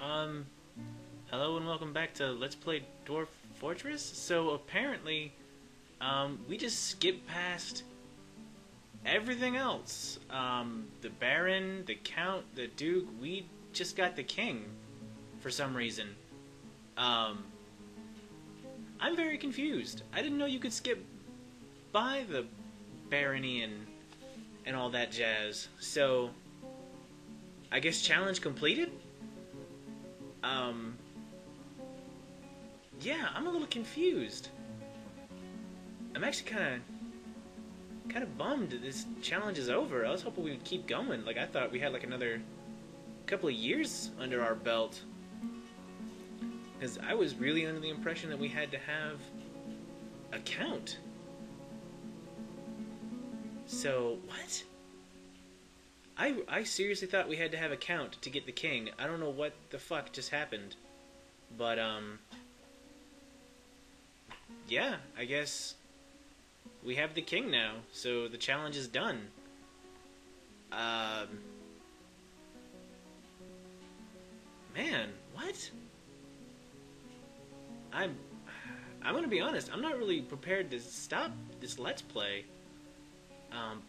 Um, Hello and welcome back to Let's Play Dwarf Fortress. So apparently, we just skipped past everything else. The Baron, the Count, the Duke, we just got the King for some reason. I'm very confused. I didn't know you could skip by the Barony and all that jazz. So, I guess challenge completed? Yeah, I'm a little confused. I'm actually kind of bummed that this challenge is over. I was hoping we would keep going. Like, I thought we had like another couple of years under our belt. Because I was really under the impression that we had to have a count. So, what? I seriously thought we had to have a count to get the king. I don't know what the fuck just happened. But, yeah, I guess we have the king now, so the challenge is done. Man, what? I'm gonna be honest, I'm not really prepared to stop this Let's Play.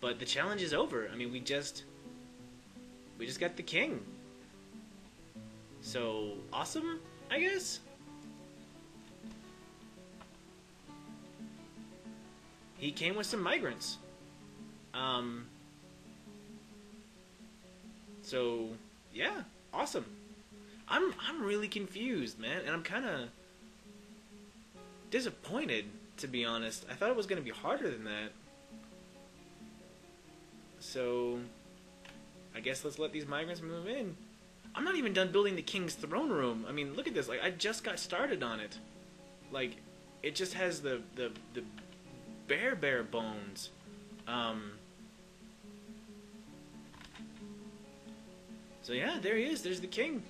But the challenge is over. I mean, we just got the king. So, awesome, I guess? He came with some migrants. So, yeah, awesome. I'm really confused, man, and I'm kind of disappointed, to be honest. I thought it was going to be harder than that. So, I guess let's let these migrants move in. I'm not even done building the king's throne room. I mean, look at this. Like, I just got started on it. Like, it just has the bare bones. So yeah, there he is. There's the king.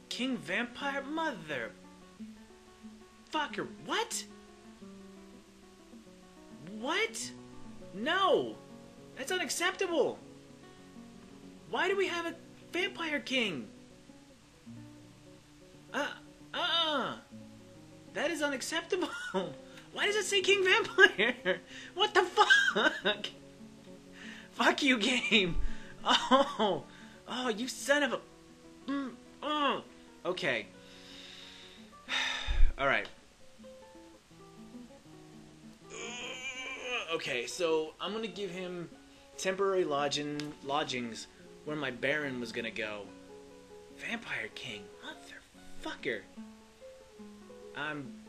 King Vampire Mother Fucker. What? What? No! That's unacceptable! Why do we have a vampire king? That is unacceptable! Why does it say King Vampire? What the fuck? Fuck you, game! Oh, you son of a... Okay. Alright. Okay, so I'm gonna give him temporary lodgings where my Baron was gonna go. Vampire King, motherfucker.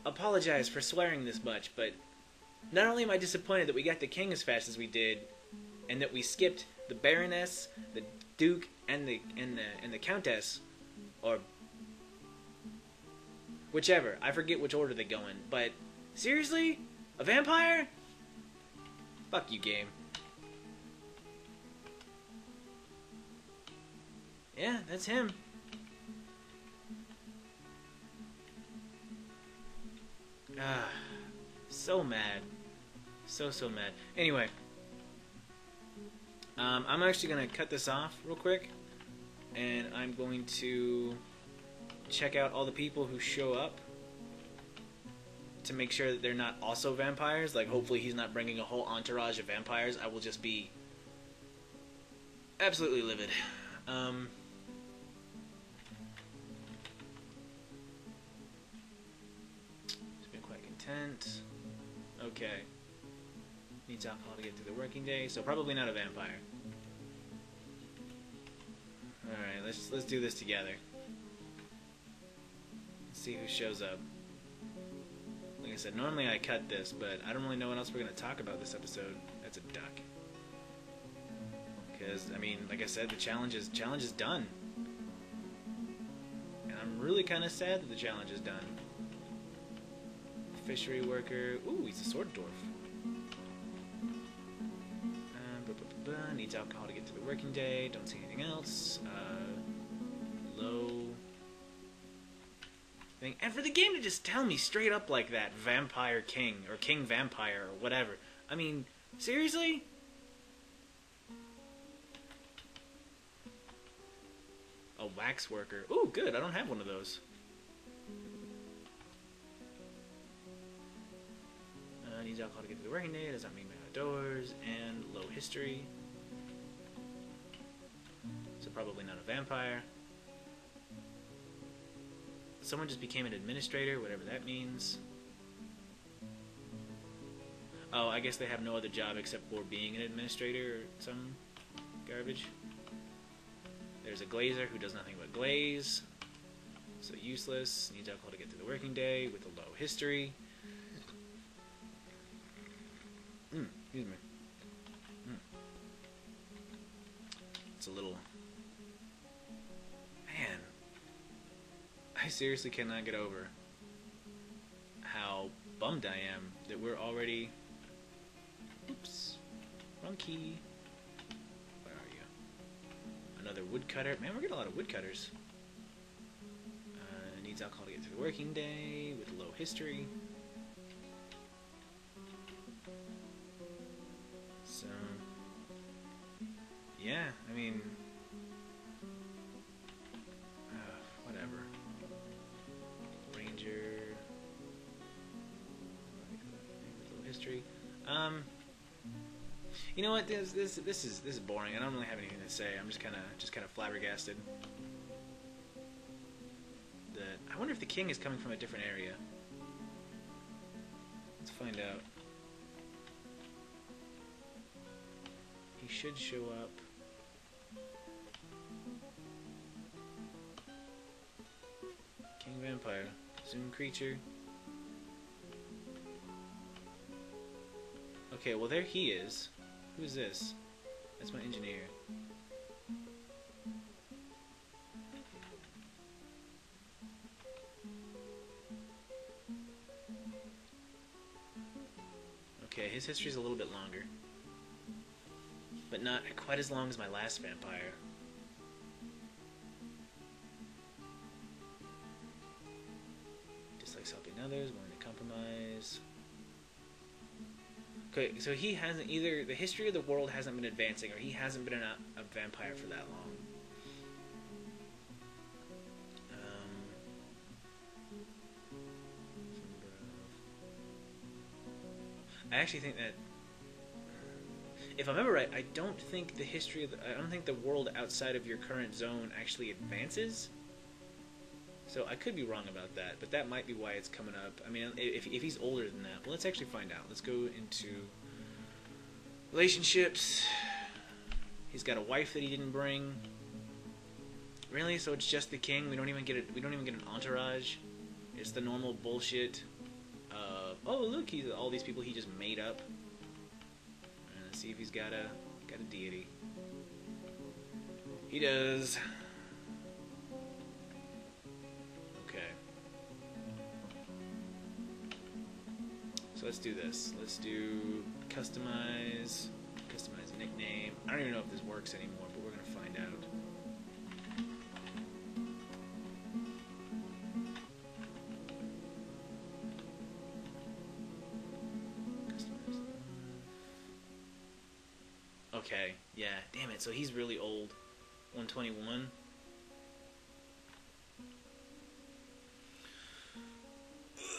Apologize for swearing this much, but not only am I disappointed that we got the king as fast as we did, and that we skipped the Baroness, the Duke, and the Countess, or whichever. I forget which order they go in, but seriously, a vampire? Fuck you, game. Yeah, that's him. So mad. So mad. Anyway. I'm actually going to cut this off real quick. And I'm going to check out all the people who show up. To make sure that they're not also vampires. Like, hopefully he's not bringing a whole entourage of vampires. I will just be absolutely livid. Content. Okay. Needs alcohol to get through the working day, so probably not a vampire. Alright, let's do this together. Let's see who shows up. Like I said, normally I cut this, but I don't really know what else we're going to talk about this episode. That's a duck. Because, I mean, like I said, the challenge is done. And I'm really kind of sad that the challenge is done. Fishery worker. Ooh, he's a sword dwarf. Needs alcohol to get through the working day. Don't see anything else. Low thing. And for the game to just tell me straight up like that, Vampire King, or King Vampire, or whatever. I mean, seriously? A wax worker. Ooh, good. I don't have one of those. Needs alcohol to get through the working day. Does not mean outdoors. And low history. So probably not a vampire. Someone just became an administrator, whatever that means. Oh, I guess they have no other job except for being an administrator or some garbage. There's a glazer who does nothing but glaze. So useless. Needs alcohol to get through the working day with a low history. Excuse me. It's a little... Man. I seriously cannot get over how bummed I am that we're already... Oops. Wrong key. Where are you? Another woodcutter. Man, we're getting a lot of woodcutters. Needs alcohol to get through the working day with low history. So... Yeah, I mean... whatever. Ranger... with low history. You know what? This is boring. I don't really have anything to say. I'm just kind of flabbergasted. I wonder if the king is coming from a different area. Let's find out. He should show up. King vampire, zoom creature. Okay, well there he is. Who's this? That's my engineer. Okay, his history's a little bit longer. But not quite as long as my last vampire. Dislikes helping others, willing to compromise. Okay, so he hasn't either... The history of the world hasn't been advancing, or he hasn't been a vampire for that long. I actually think that... If I remember right, I don't think the history of I don't think the world outside of your current zone actually advances. So I could be wrong about that, but that might be why it's coming up. I mean, if he's older than that, well, let's actually find out. Let's go into relationships. He's got a wife that he didn't bring. Really? So it's just the king? We don't even get an entourage. It's the normal bullshit. Oh look, he's all these people he just made up. Let's see if he's got a deity. He does. Okay. So let's do this. Let's do customize nickname. I don't even know if this works anymore, but we're gonna find out. Okay, yeah, damn it, so he's really old. 121.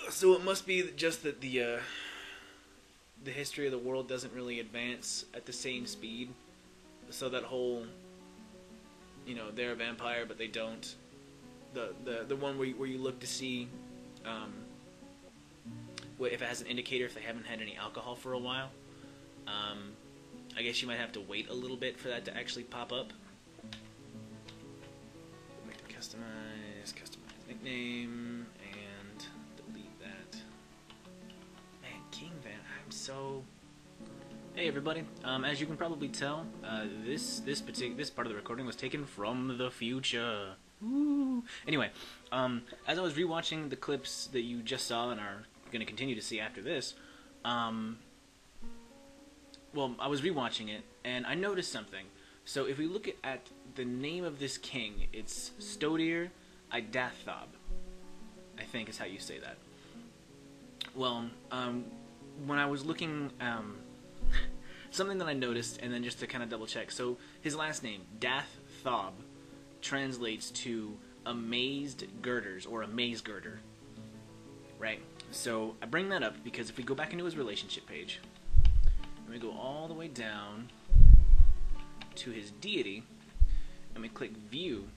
So it must be just that the history of the world doesn't really advance at the same speed. So that whole, you know, they're a vampire but they don't. The one where you look to see if it has an indicator if they haven't had any alcohol for a while. I guess you might have to wait a little bit for that to actually pop up. Make the customize nickname, and delete that. Man, King Van, I'm so... Hey everybody, as you can probably tell, this part of the recording was taken from the future. Woo. Anyway, as I was rewatching the clips that you just saw and are going to continue to see after this, well, I was rewatching it, and I noticed something. So if we look at the name of this king, it's Stodir Idathob, I think is how you say that. Well, when I was looking, something that I noticed, and then just to kind of double check, so his last name, Dath Thob, translates to amazed girders, or a maze girder. Right? So I bring that up because if we go back into his relationship page, and we go all the way down to his deity, and we click view.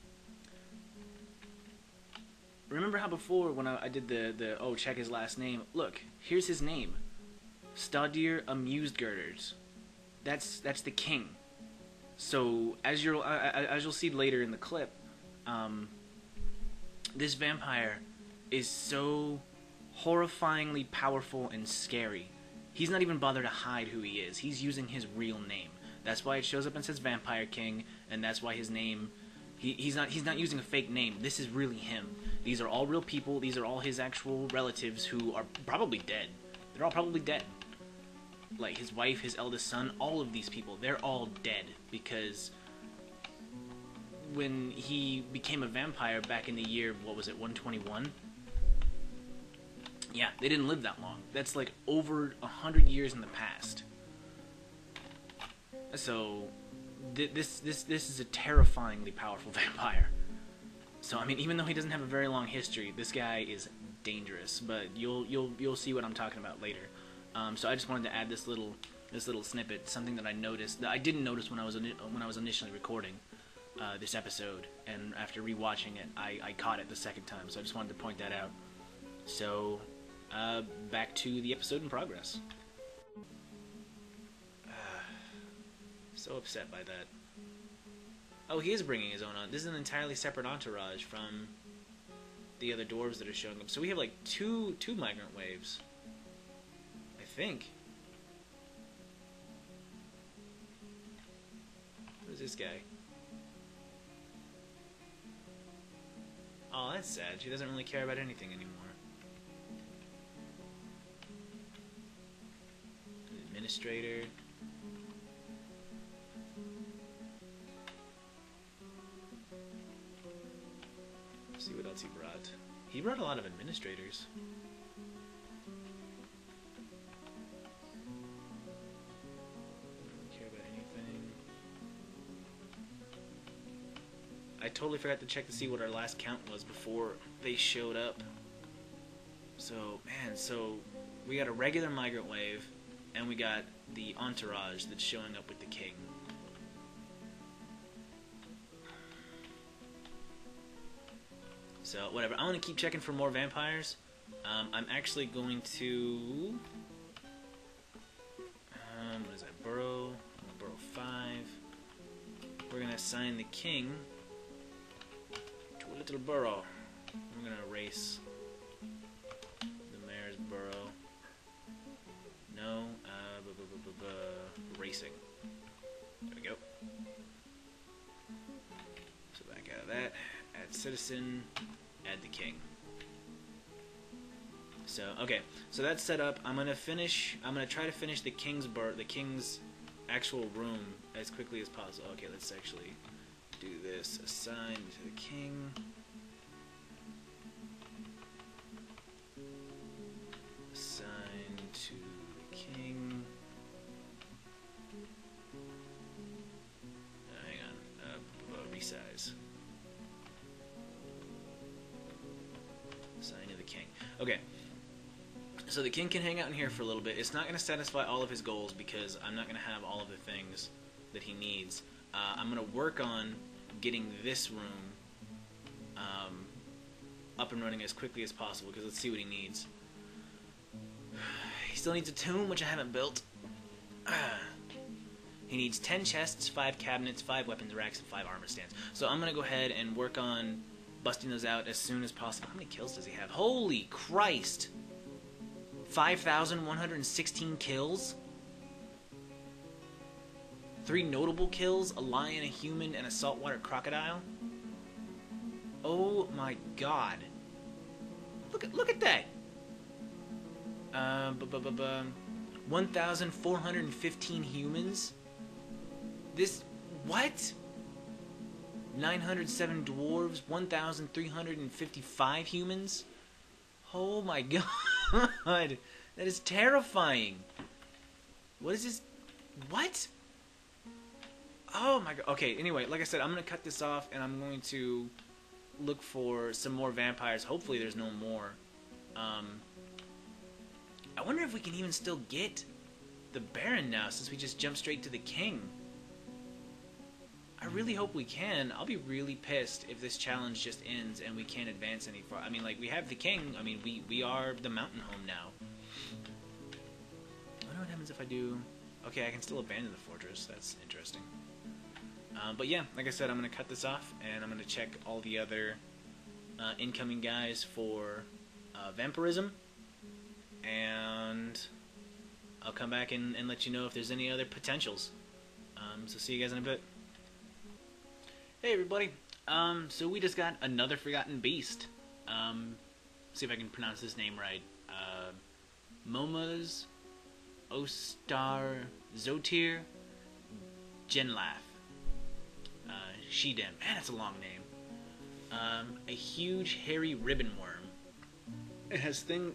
Remember how before when I did the check his last name? Look, here's his name. Stadir Amused Girders. That's the king. So as you'll see later in the clip, this vampire is so horrifyingly powerful and scary. He's not even bothered to hide who he is. He's using his real name. That's why it shows up and says Vampire King, and that's why his name. He's not using a fake name. This is really him. These are all real people. These are all his actual relatives who are probably dead. They're all probably dead. Like his wife, his eldest son, all of these people, they're all dead because when he became a vampire back in the year, what was it, 121? Yeah, they didn't live that long. That's like over 100 years in the past. So this is a terrifyingly powerful vampire. So I mean, even though he doesn't have a very long history, this guy is dangerous. But you'll see what I'm talking about later. So I just wanted to add this little snippet, something that I noticed that I didn't notice when I was initially recording this episode, and after rewatching it, I caught it the second time. So I just wanted to point that out. So back to the episode in progress. So upset by that. Oh, he is bringing his own on. This is an entirely separate entourage from the other dwarves that are showing up. So we have like two migrant waves. I think. Who's this guy? Oh, that's sad. She doesn't really care about anything anymore. Administrator. Let's see what else he brought. He brought a lot of administrators. Don't care about anything. I totally forgot to check to see what our last count was before they showed up. So, man, we got a regular migrant wave, and we got the entourage that's showing up with the king. So, whatever. I want to keep checking for more vampires. I'm actually going to... what is that? Burrow. Burrow 5. We're going to assign the king to a little burrow. I'm going to erase the mayor's burrow. No. Racing. There we go. So back out of that. Add citizen. Add the king. So okay, so that's set up. I'm gonna try to finish the king's actual room as quickly as possible. Okay, let's actually do this. Assign to the king. Assign to the king. Hang on. Resize. Assign to the king. Okay. So the king can hang out in here for a little bit. It's not going to satisfy all of his goals because I'm not going to have all of the things that he needs. I'm going to work on getting this room up and running as quickly as possible because let's see what he needs. He still needs a tomb, which I haven't built. He needs 10 chests, 5 cabinets, 5 weapons racks, and 5 armor stands. So I'm going to go ahead and work on busting those out as soon as possible. How many kills does he have? Holy Christ! 5,116 kills? 3 notable kills, a lion, a human, and a saltwater crocodile? Oh my god. Look at that! 1,415 humans? What? 907 dwarves, 1,355 humans? Oh my god. That is terrifying. What is this? What? Oh my god. Okay, anyway, like I said, I'm going to cut this off, and I'm going to look for some more vampires. Hopefully there's no more. I wonder if we can even still get the Baron now, since we just jumped straight to the King. I really hope we can. I'll be really pissed if this challenge just ends and we can't advance any far. I mean, like, we have the King. I mean, we are the mountain home now. I wonder what happens if I do... Okay, I can still abandon the fortress. That's interesting. But yeah, like I said, I'm going to cut this off, and I'm going to check all the other incoming guys for vampirism. And I'll come back and let you know if there's any other potentials. So see you guys in a bit. Hey everybody, so we just got another Forgotten Beast. See if I can pronounce this name right. Moma's Ostar Zotir Genlath. Shedem. Man, that's a long name. A huge hairy ribbon worm. It has thin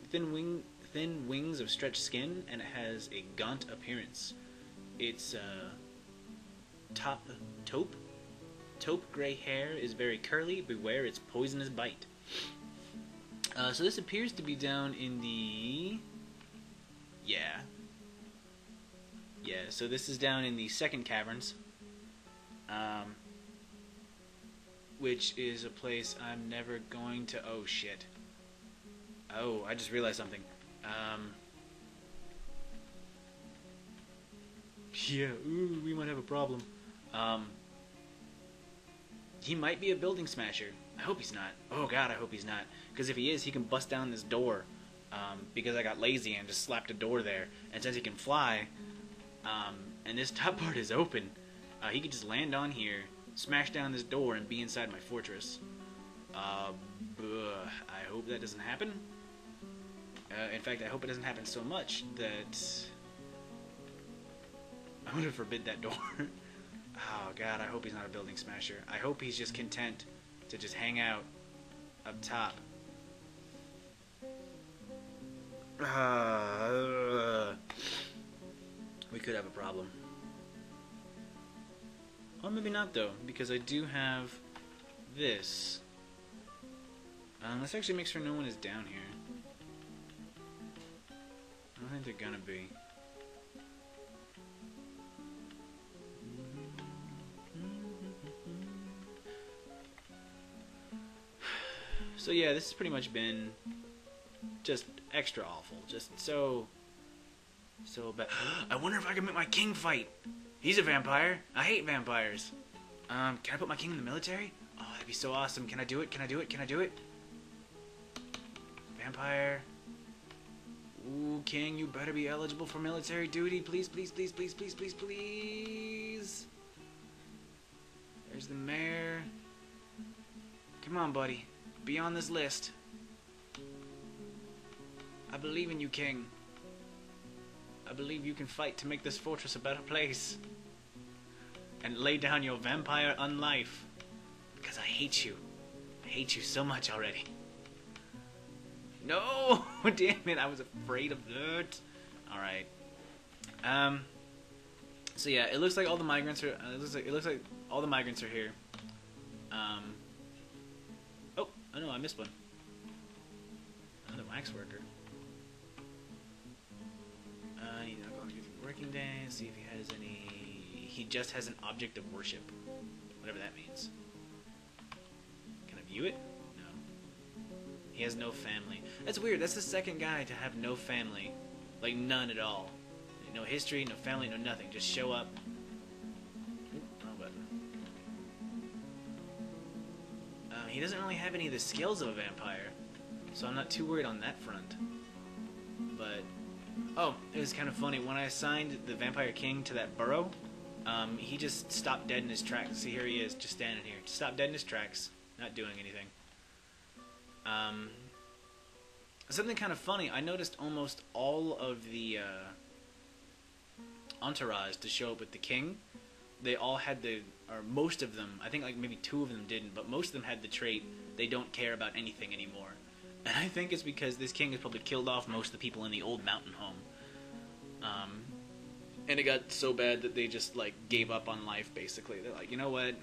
wings of stretched skin, and it has a gaunt appearance. Its taupe gray hair is very curly. Beware its poisonous bite. So this appears to be down in the... Yeah, so this is down in the second caverns. Which is a place I'm never going to... Oh, shit. Oh, I just realized something. Yeah, ooh, we might have a problem. He might be a building smasher. I hope he's not. Oh god, I hope he's not. Because if he is, he can bust down this door. Because I got lazy and just slapped a door there. And since he can fly, and this top part is open, he could just land on here, smash down this door, and be inside my fortress. I hope that doesn't happen. In fact, I hope it doesn't happen so much that I'm going to forbid that door. Oh god, I hope he's not a building smasher. I hope he's just content to just hang out up top. We could have a problem. Or maybe not though, because I do have this. This actually makes sure no one is down here. I don't think they're gonna be. So yeah, this has pretty much been just extra awful. Just so bad. I wonder if I can make my king fight. He's a vampire. I hate vampires. Can I put my king in the military? Oh, that'd be so awesome. Can I do it? Can I do it? Can I do it? Vampire. Ooh, king, you better be eligible for military duty. Please, please, please, please, please, please, please. There's the mayor. Come on, buddy. Be on this list. I believe in you, king. I believe you can fight to make this fortress a better place. And lay down your vampire unlife. Because I hate you. I hate you so much already. No! Damn it, I was afraid of that. Alright. So yeah, it looks like all the migrants are... it looks like all the migrants are here. Oh no, I missed one. Another wax worker. I need to go through the working day, see if he has any... He just has an object of worship. Whatever that means. Can I view it? No. He has no family. That's weird, that's the second guy to have no family. Like, none at all. No history, no family, no nothing. Just show up. Wrong button. He doesn't really have any of the skills of a vampire, so I'm not too worried on that front. But, oh, it was kind of funny. When I assigned the Vampire King to that burrow, he just stopped dead in his tracks. See, here he is, just standing here. Just stopped dead in his tracks, not doing anything. Something kind of funny, I noticed almost all of the entourage to show up with the king, they all had the, or most of them, I think like maybe 2 of them didn't, but most of them had the trait, they don't care about anything anymore. And I think it's because this king has probably killed off most of the people in the old mountain home. And it got so bad that they just, like, gave up on life, basically. They're like, you know what?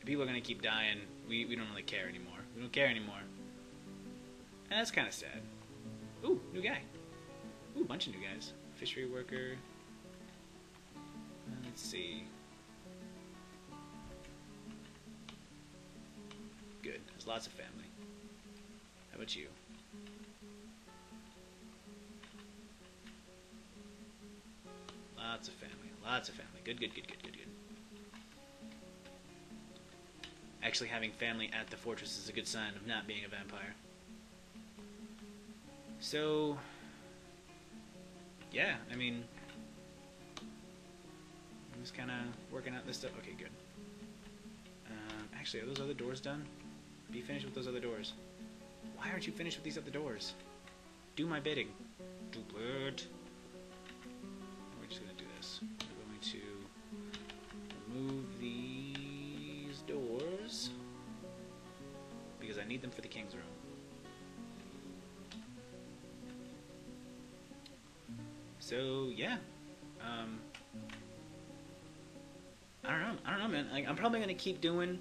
People are going to keep dying. We don't really care anymore. We don't care anymore. And that's kind of sad. Ooh, new guy. Ooh, bunch of new guys. Fishery worker. Let's see. Good. There's lots of family. How about you? Lots of family. Lots of family. Good, good, good, good, good, good. Actually, having family at the fortress is a good sign of not being a vampire. So, yeah, I mean, I'm just kind of working out this stuff. Okay, good. Actually, are those other doors done? Be finished with those other doors. Why aren't you finished with these other doors? Do my bidding. Do it. We're just going to do this. We're going to remove these doors because I need them for the king's room. So yeah, I don't know, man. Like, I'm probably gonna keep doing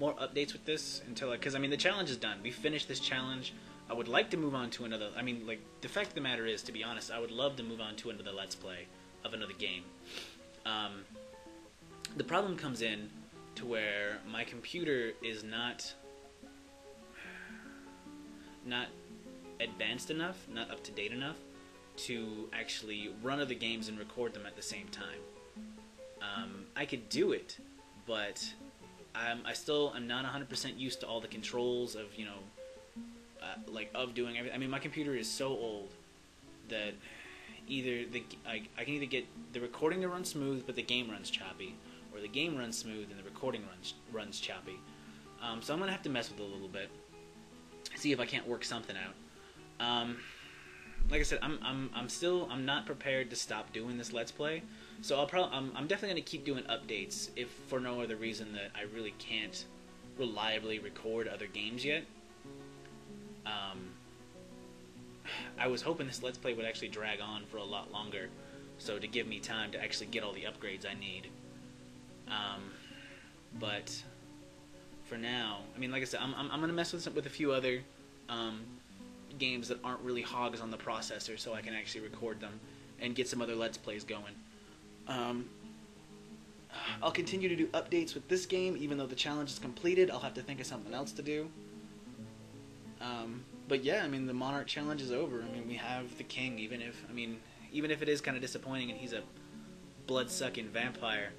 more updates with this until, because I mean, the challenge is done. We finished this challenge. I would like to move on to another. I mean, like, the fact of the matter is, to be honest, I would love to move on to another Let's Play of another game. The problem comes in to where my computer is not advanced enough, not up to date enough to actually run other games and record them at the same time. I could do it, but I still am not 100% used to all the controls of, you know, like, of doing everything. I mean, my computer is so old that either I can either get the recording to run smooth but the game runs choppy, or the game runs smooth and the recording runs choppy. So I'm gonna have to mess with it a little bit, see if I can't work something out. Like I said, I'm not prepared to stop doing this Let's Play, so I'm definitely gonna keep doing updates, if for no other reason that I really can't reliably record other games yet. I was hoping this Let's Play would actually drag on for a lot longer, so to give me time to actually get all the upgrades I need. But for now, I mean, like I said, I'm gonna mess with a few other games that aren't really hogs on the processor, so I can actually record them and get some other Let's Plays going. I'll continue to do updates with this game, even though the challenge is completed. I'll have to think of something else to do. But yeah, I mean, the Monarch challenge is over. I mean, we have the king, even if it is kind of disappointing and he's a blood-sucking vampire.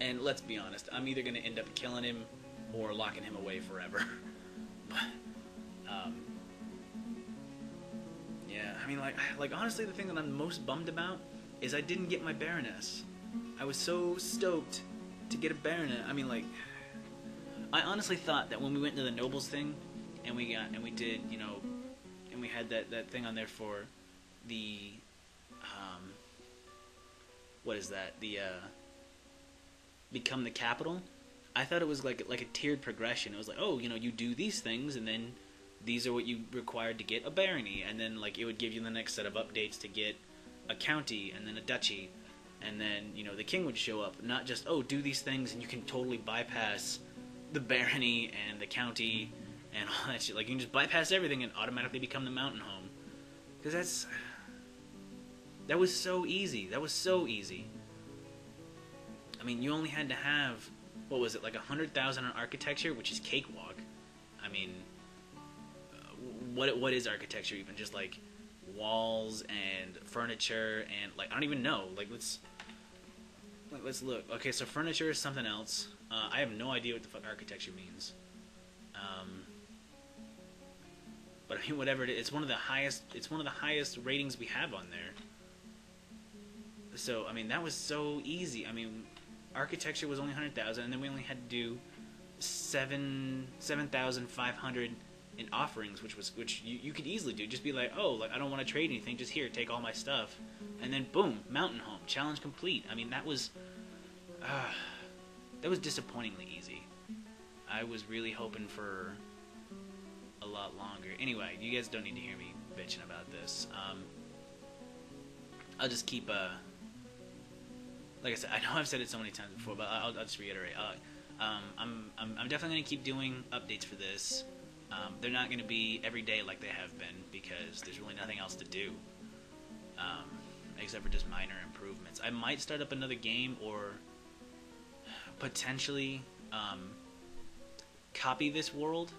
And let's be honest, I'm either going to end up killing him or locking him away forever. But, yeah, I mean, like honestly, the thing that I'm most bummed about is I didn't get my Baroness. I was so stoked to get a Baroness. I mean, like, I honestly thought that when we went to the Nobles thing, and we did, you know, and we had that thing on there for the, what is that? The, become the capital. I thought it was like a tiered progression. It was like, oh, you know, you do these things, and then these are what you required to get a barony, and then, like, it would give you the next set of updates to get a county, and then a duchy, and then, you know, the king would show up. Not just, oh, do these things, and you can totally bypass the barony and the county and all that shit. Like, you can just bypass everything and automatically become the mountain home. Because that was so easy. That was so easy. I mean, you only had to have, what was it, like 100,000 on architecture, which is cakewalk. I mean, what is architecture even? Just like walls and furniture and, like, I don't even know. Like, let's look. Okay, so furniture is something else. I have no idea what the fuck architecture means. But I mean, whatever it is, it's one of the highest ratings we have on there. So I mean, that was so easy. I mean, architecture was only 100,000, and then we only had to do 7,500 in offerings, which you could easily do. Just be like, oh, like, I don't want to trade anything. Just here, take all my stuff, and then boom, mountain home, challenge complete. I mean, that was disappointingly easy. I was really hoping for a lot longer. Anyway, you guys don't need to hear me bitching about this. I'll just keep like I said, I know I've said it so many times before, but I'll just reiterate. I'm definitely gonna keep doing updates for this. They're not gonna be every day like they have been because there's really nothing else to do, except for just minor improvements. I might start up another game or potentially copy this world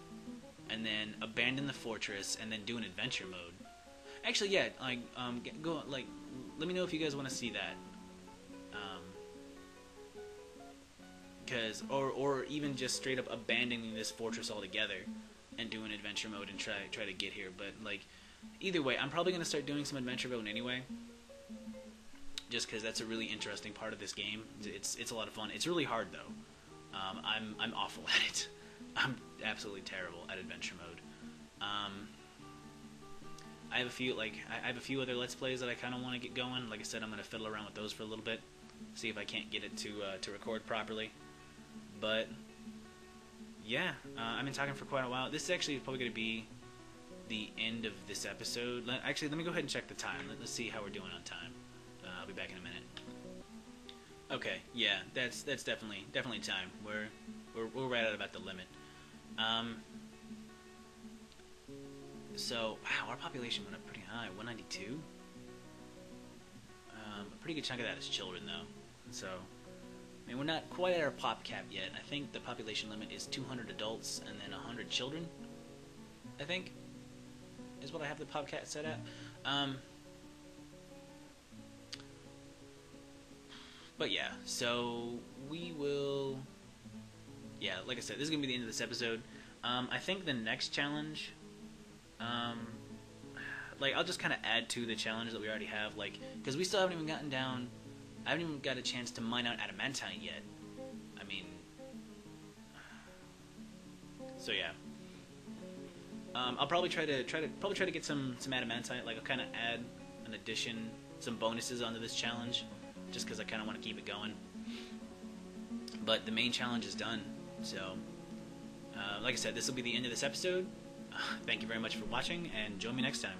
and then abandon the fortress and then do an adventure mode. Actually, yeah, like go like let me know if you guys want to see that. Because or even just straight up abandoning this fortress altogether and do an adventure mode and try to get here. But like either way, I'm probably gonna start doing some adventure mode anyway. Just because that's a really interesting part of this game. It's a lot of fun. It's really hard though. I'm awful at it. I'm absolutely terrible at adventure mode. I have a few other Let's Plays that I kind of want to get going. Like I said, I'm gonna fiddle around with those for a little bit, see if I can't get it to record properly. But yeah, I've been talking for quite a while. This is actually probably gonna be the end of this episode. Actually, let me go ahead and check the time. Let's see how we're doing on time. I'll be back in a minute. Okay, yeah, that's definitely time. We're right at about the limit. So wow, our population went up pretty high, 192. A pretty good chunk of that is children though. So I mean, we're not quite at our pop cap yet. I think the population limit is 200 adults and then 100 children. I think is what I have the pop cap set at. But yeah, so we will... Yeah, like I said, this is going to be the end of this episode. I think the next challenge... like, I'll just kind of add to the challenge that we already have, like... Because we still haven't even gotten down... I haven't even got a chance to mine out adamantine yet. I mean... So yeah. I'll probably try to get some adamantite. Like, I'll kind of add an addition, some bonuses onto this challenge, just because I kind of want to keep it going. But the main challenge is done. So, like I said, this will be the end of this episode. Thank you very much for watching, and join me next time.